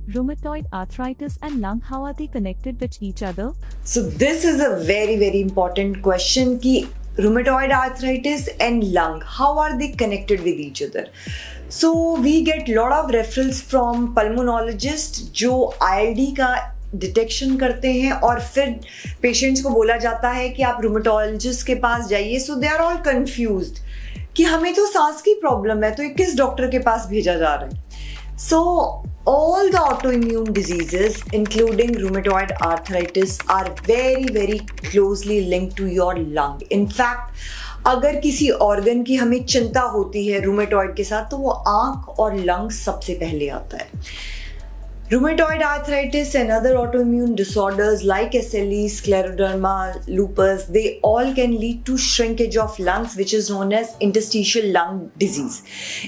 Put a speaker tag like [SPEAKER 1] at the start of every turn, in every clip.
[SPEAKER 1] Rheumatoid arthritis and lung, how are they connected with each other?
[SPEAKER 2] So this is a very important question कि rheumatoid arthritis and lung, how are they connected with each other? So we get lot of referrals from pulmonologist जो ILD का detection करते हैं और फिर patients को बोला जाता है कि आप रूमेटोलॉजिस्ट के पास जाइए. सो दे आर ऑल कंफ्यूज्ड कि हमें तो सांस की प्रॉब्लम है तो ये किस डॉक्टर के पास भेजा जा रहा है. So all the autoimmune diseases including rheumatoid arthritis are very closely linked to your lung. In fact अगर किसी ऑर्गन की हमें चिंता होती है रूमेटॉइड के साथ तो वो आंख और लंग सबसे पहले आता है. Rheumatoid arthritis and other autoimmune disorders like SLE, scleroderma, lupus, they all can lead to shrinkage of lungs, which is known as interstitial lung disease.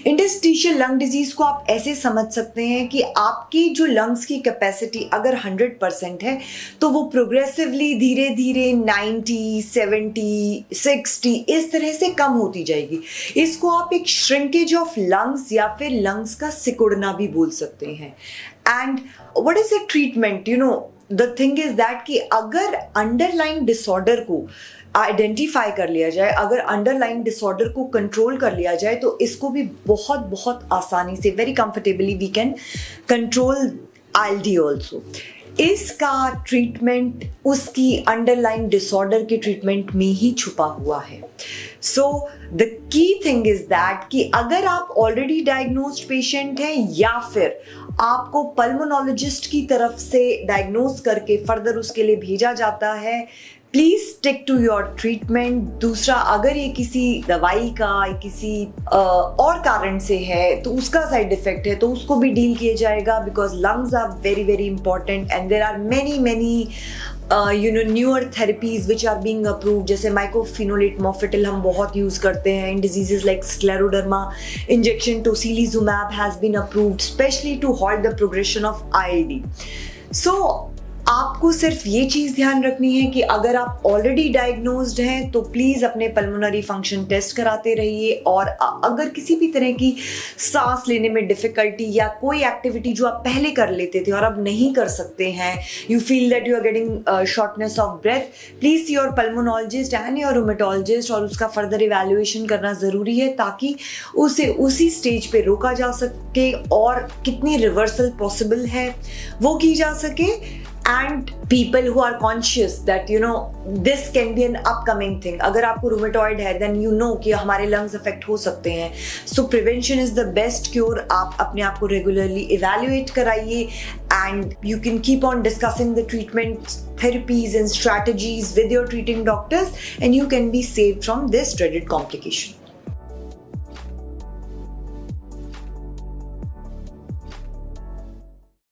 [SPEAKER 2] Interstitial lung disease को आप ऐसे समझ सकते हैं कि आपकी जो lungs की capacity अगर 100% है तो वो progressively धीरे धीरे 90, 70, 60 इस तरह से कम होती जाएगी. इसको आप एक shrinkage of lungs या फिर lungs का सिकुड़ना भी बोल सकते हैं. And what is the treatment? You know, the thing is that कि अगर underlying disorder को आइडेंटिफाई कर लिया जाए, अगर अंडरलाइन डिसऑर्डर को कंट्रोल कर लिया जाए तो इसको भी बहुत आसानी से very comfortably we can control ILD also. इसका ट्रीटमेंट उसकी अंडरलाइन डिसऑर्डर के ट्रीटमेंट में ही छुपा हुआ है. So the key thing is that कि अगर आप ऑलरेडी डायग्नोज्ड पेशेंट हैं या फिर आपको पल्मोनोलॉजिस्ट की तरफ से डायग्नोज करके फर्दर उसके लिए भेजा जाता है, please stick to your treatment. दूसरा, अगर ये किसी दवाई का किसी और कारण से है तो उसका साइड इफेक्ट है तो उसको भी डील किया जाएगा because lungs are very important and there are many newer therapies which are being approved. जैसे mycophenolate mofetil हम बहुत यूज करते हैं in diseases like scleroderma. Injection tocilizumab has been approved especially to halt the progression of ILD. So आपको सिर्फ ये चीज़ ध्यान रखनी है कि अगर आप ऑलरेडी डायग्नोज्ड हैं तो प्लीज़ अपने पल्मोनरी फंक्शन टेस्ट कराते रहिए. और अगर किसी भी तरह की सांस लेने में डिफ़िकल्टी या कोई एक्टिविटी जो आप पहले कर लेते थे और अब नहीं कर सकते हैं, you feel that you are getting shortness of breath, please see your pulmonologist and your rheumatologist और उसका फर्दर इवैल्यूएशन करना ज़रूरी है ताकि उसे उसी स्टेज पे रोका जा सके और कितनी रिवर्सल पॉसिबल है वो की जा सके. And people who are conscious that this can be an upcoming thing. अगर आपको रूमेटॉइड है then you know कि हमारे lungs affect हो सकते हैं. So prevention is the best cure. आप अपने आप को regularly evaluate कराइए and you can keep on discussing the treatment therapies and strategies with your treating doctors and you can be saved from this dreaded complication.